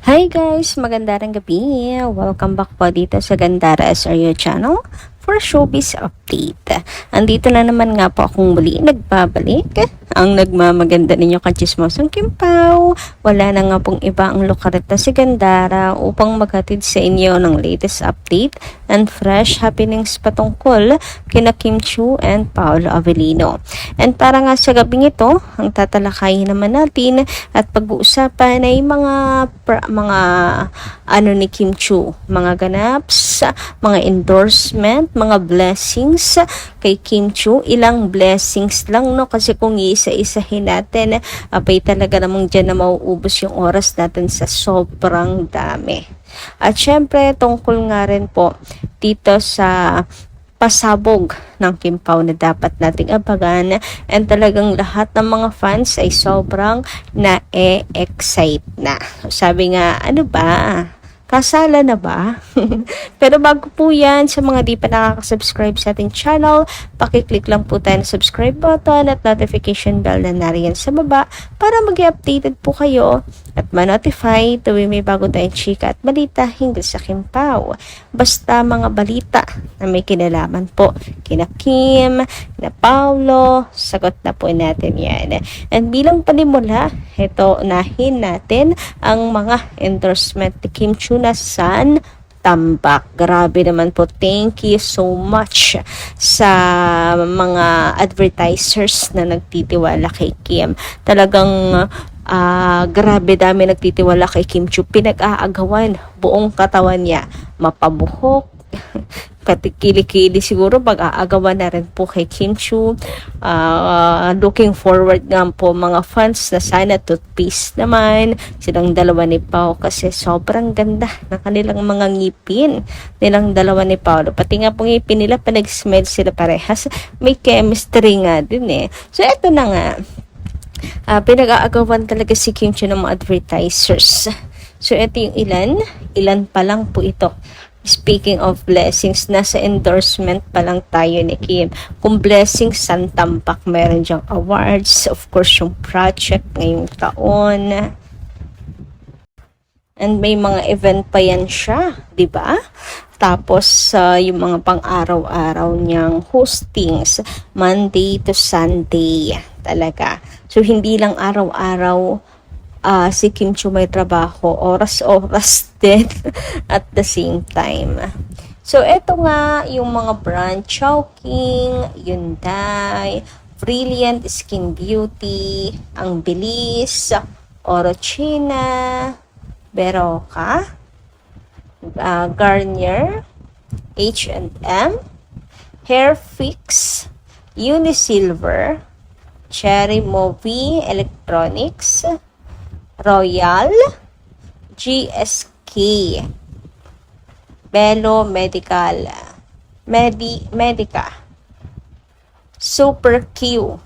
Hi guys! Magandang gabi! Welcome back po dito sa Gandara SRU channel for showbiz update. Andito na naman nga po akong muli nagbabalik. Ang nagmamaganda ninyo kachismosong Kim Pao. Wala na nga pong iba ang lukareta si Gandara upang maghatid sa inyo ng latest update and fresh happenings patungkol kina Kim Chiu and Paolo Avellino. And para nga sa gabing ito, ang tatalakayin naman natin at pag-uusapan ay mga ano ni Kim Chiu, mga ganaps, mga endorsement, mga blessings kay Kim Chiu. Ilang blessings lang, no, kasi kung isa-isahin natin, abay talaga namang dyan na mauubos yung oras natin sa sobrang dami. At syempre, tungkol nga rin po dito sa pasabog ng Kim Pao na dapat nating abangan, and talagang lahat ng mga fans ay sobrang na-excite na. Sabi nga, ano ba? Kasala na ba? Pero bago po yan, sa mga di pa nakaka-subscribe sa ating channel, pakiclick lang po tayo ng subscribe button at notification bell na nariyan sa baba para mag-updated po kayo at ma-notify tuwing may bago tayong chika at balita hinggil sa Kim Pao. Basta mga balita na may kinalaman po kina Kim, kina Paolo, sagot na po natin yan. And bilang panimula, ito unahin natin ang mga endorsement ni Kim Chiu na San Tambak. Grabe naman po. Thank you so much sa mga advertisers na nagtitiwala kay Kim. Talagang grabe dami nagtitiwala kay Kim Chiu. Pinag-aagawan buong katawan niya. Mapabuhok, katikili-kili siguro pag-aagawan na rin po kay Kim Chiu. Looking forward nga po mga fans na sana toothpaste naman silang dalawa ni Pao, kasi sobrang ganda ng kanilang mga ngipin nilang dalawa ni Paolo. Pati nga po ngipin nila, panag-smile sila parehas, may chemistry nga din eh. So eto na nga, pinag-aagawan talaga si Kim Chiu ng mga advertisers. So eto yung ilan pa lang po ito. Speaking of blessings, nasa endorsement pa lang tayo ni Kim. Kung blessings, San Tambak, meron diyang awards. Of course, yung project ngayong taon. And may mga event pa yan siya, di ba? Tapos, yung mga pang-araw-araw niyang hostings, Monday to Sunday, talaga. So, hindi lang araw-araw si Kim Chiu may trabaho, oras-oras din at the same time. So, eto nga yung mga brand, Chowking, Hyundai, Brilliant Skin Beauty, Ang Bilis, Orochina, Berocca, Garnier, H&M, Hair Fix, Unisilver, Cherry Movie Electronics, Royal, GSK, Bello Medical, Medica, Super Q,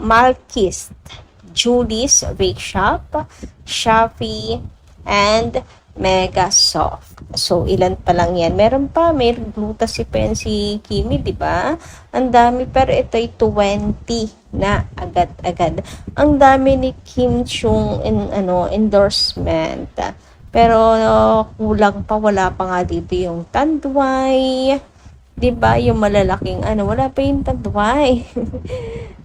Malkist, Julie's Bake Shop, Shopee, and Megasoft. So, ilan pa lang yan. Meron pa, may glutasipin si Kimi, di ba? Ang dami, pero ito ay 20 na agad-agad. Ang dami ni Kim Chiu endorsement. Pero kulang pa, wala pa nga dito yung Tanduay. Di ba? Yung malalaking wala pa yung Tanduay.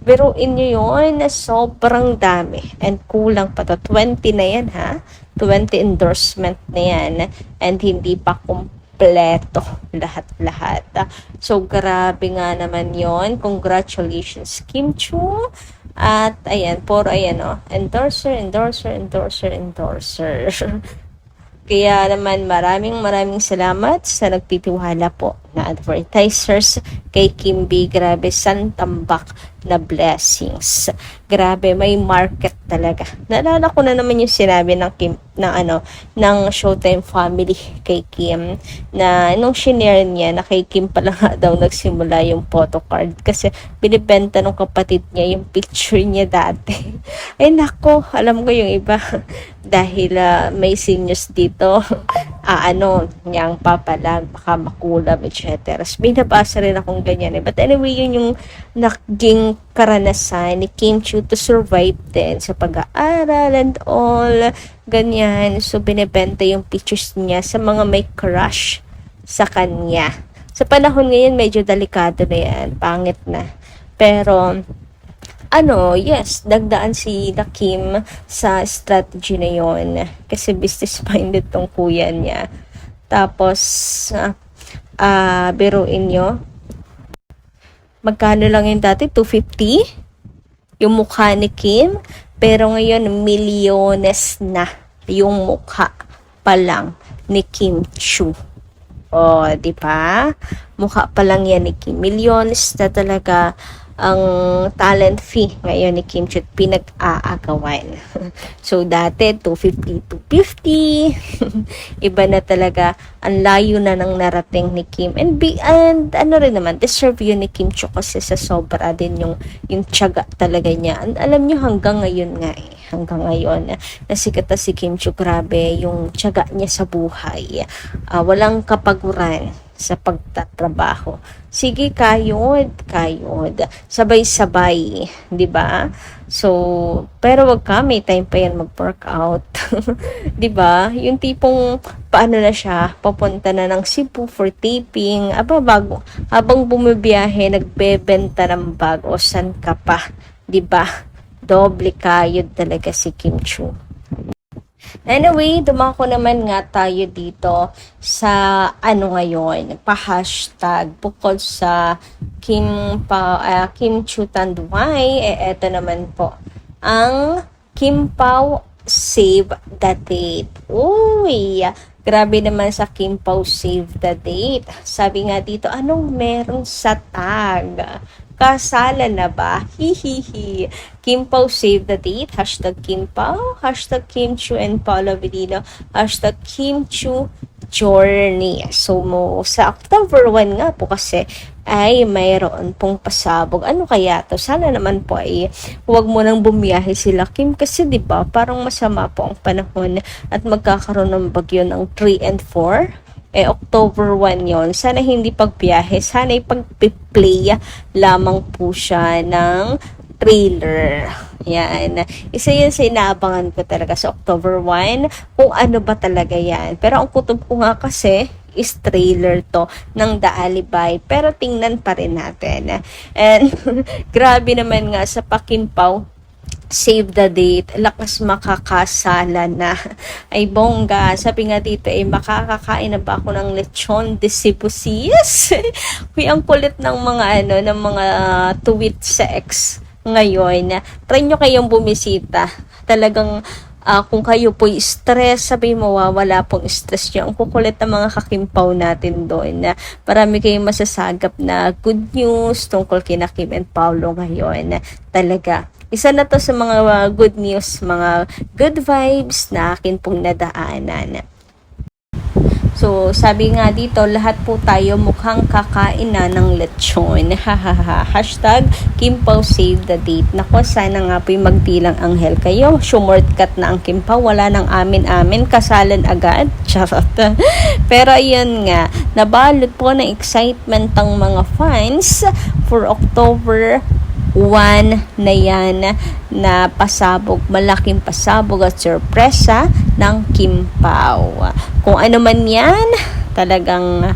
Pero inyo yun, sobrang dami. And kulang pa to. 20 na yan, ha? 20 endorsement na yan. And hindi pa kompleto lahat-lahat. So, grabe nga naman yon. Congratulations, Kim Chiu. At, ayan, endorser. Kaya naman maraming salamat sa nagtitiwala po na advertisers kay Kim B. Grabe, San Tambak na blessings. Grabe, may market talaga. Naalala ko na naman yung sinabi ng Kim, ng Showtime family kay Kim, na nung shinare niya na kay Kim pala nga daw nagsimula yung photocard kasi binibenta ng kapatid niya yung picture niya dati. Ay nako, alam ko yung iba dahil may seniors dito niyang papalag, baka makulab, etc. May nabasa rin akong ganyan eh. But anyway, yun yung naging karanasan ni Kim Chiu to survive din sa pag-aaral and all, ganyan. So, binibenta yung pictures niya sa mga may crush sa kanya. Sa panahon ngayon, medyo delikado na yan. Pangit na. Pero, yes, dagdaan si na Kim sa strategy na yon kasi business-minded tong kuya niya. Tapos, biruin nyo, magkano lang yung dati? 250? Yung mukha ni Kim, pero ngayon, milyones na yung mukha pa lang ni Kim Chiu. Di ba? Mukha pa lang yan ni Kim. Milyones na talaga ang talent fee ngayon ni Kim Chiu, pinag-aagawan. So, dati, 250, 250. Iba na talaga. Ang layo na ng narating ni Kim. And rin naman, deserve yun ni Kim Chiu kasi sa sobra din yung tiyaga talaga niya. And alam nyo, hanggang ngayon nga hanggang ngayon, nasikat na si Kim Chiu, grabe yung tiyaga niya sa buhay. Walang kapaguran sa pagtatrabaho. Sige, kayod. Sabay-sabay, 'di ba? So, pero wag ka, may time pa yan mag-workout. 'Di ba? Yung tipong paano na siya, papunta na ng Cebu for taping. Bago habang bumibiyahe, nagbebenta ng bag o san ka pa, 'di ba? Doble kayod talaga si Kim Chiu. Anyway, dumako naman nga tayo dito sa ngayon, pa-hashtag bukod sa Kim Chiu Tanduay, eto naman po, ang Kim Pao Save the Date. Uy, grabe naman sa Kim Pao Save the Date. Sabi nga dito, anong meron sa tag? Kasalan na ba? Hihihi. Kim Pao Save the Date. Hashtag Kim Pao. Hashtag Kim Chiu and Paula Avellino. Hashtag Kim Chiu Journey. So, sa October 1 nga po kasi ay mayroon pong pasabog. Ano kaya to? Sana naman po ay huwag mo nang bumiyahe sila Kim kasi 'di ba parang masama po ang panahon at magkakaroon ng bagyo ng 3 and 4. October 1 yon. Sana hindi pagbiyahe, sana ipag-play lamang po siya ng trailer. Yan. Isa yun sa inaabangan ko talaga sa October 1, kung ano ba talaga yan. Pero ang kutob ko nga kasi is trailer to ng The Alibay. Pero tingnan pa rin natin. And grabe naman nga sa Pakimpaw Save the Date, lakas makakasala na. Ay bongga, sabi nga dito makakakain na ba ako ng lechon de Cebu? Yes! Kuya, ang kulit ng mga ng mga tweet sex ngayon. Try nyo kayong bumisita. Talagang kung kayo po'y stress, sabi mo, wala pong stress nyo. Ang kukulit ng mga kakimpaw natin doon. Marami kayong masasagap na good news tungkol kina Kim and Paolo ngayon. Talaga. Isa na to sa mga good news, mga good vibes na akin pong nadaanan. So, sabi nga dito, lahat po tayo mukhang kakain na ng lechon. Hashtag Kim Pao Save the Date. Nako, sana nga po'y magdilang anghel kayo. Shortcut na ang Kim Pao. Wala nang amin-amin. Kasalan agad. Charot. Pero ayun nga, nabalot po ng excitement ang mga fans for October 1 na yan na pasabog, malaking pasabog at sorpresa ng Kim Pao. Kung ano man yan, talagang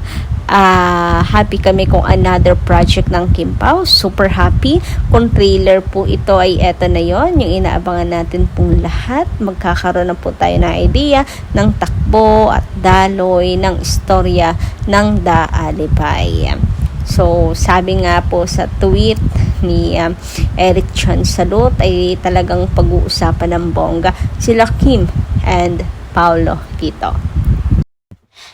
happy kami kung another project ng Kim Pao. Super happy. Kung trailer po ito ay eto na yon, yung inaabangan natin pong lahat. Magkakaroon na po tayo ng idea ng takbo at daloy ng istorya ng The Alibay. So, sabi nga po sa tweet ni Eric Chan Salot ay talagang pag-uusapan ng bongga sila Kim and Paolo dito.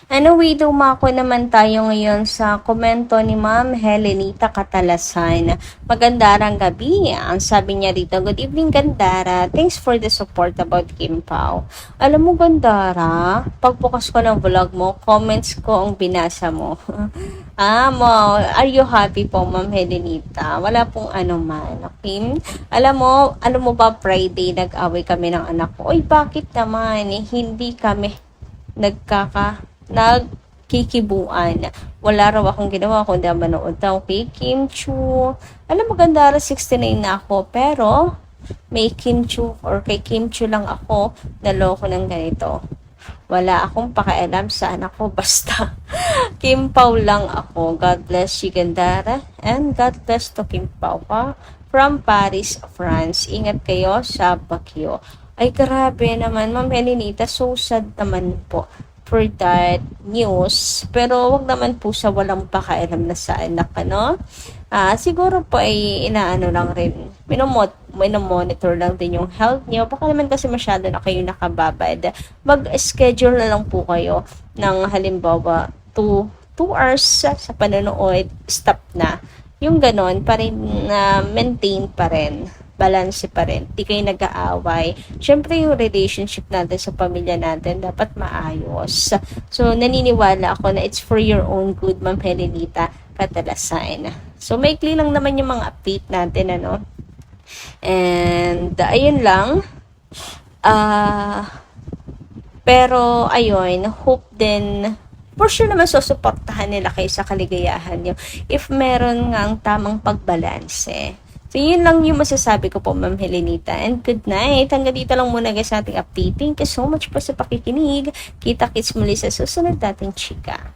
Anyway, dumako naman tayo ngayon sa komento ni Ma'am Helenita Catalasan. Magandang gabi. Ang sabi niya dito, good evening Gandara. Thanks for the support about Kim Pao. Alam mo Gandara, pagbukas ko ng vlog mo, comments ko ang binasa mo. Are you happy po Ma'am Helenita? Wala pong man, okay? Alam mo ba Friday nag-away kami ng anak ko? Oy, bakit naman? Hindi kami nagkikibuan. Wala raw akong ginawa kundi manood daw kay Kim Chu. Alam mo, ganda 69 na ako, pero may Kim Chu or kay Kim Chu lang ako naloko ng ganito. Wala akong pakialam sa anak ko, basta Kim Pao lang ako. God bless you, Gandara, and God bless to Kim Pao pa from Paris, France. Ingat kayo sa Baguio. Ay, grabe naman, Ma'am Helenita, so sad naman po for that news. Pero wag naman po sa walang pakialam na sa anak, ano? Siguro po ay inaano lang rin, minomonitor lang din yung health niyo. Baka naman kasi masyado na kayo nakababad. Mag-schedule na lang po kayo ng halimbawa 2 hours sa panonood, stop na. Yung ganon, pa rin maintain pa rin. Balance pa rin. Di kayo nag-aaway. Siyempre, yung relationship natin sa pamilya natin dapat maayos. So, naniniwala ako na it's for your own good, Ma'am Helenita, kadalasan. So, maikli lang naman yung mga update natin, ano. And, ayun lang. Pero, ayun, hope din, for sure naman susuportahan nila kayo sa kaligayahan nyo if meron ngang tamang pagbalanse. So, yun lang yung masasabi ko po, Ma'am Helenita. And good night. Hanggang dito lang muna guys ating update. Thank you so much po sa pakikinig. Kita-kits muli sa susunod nating chika.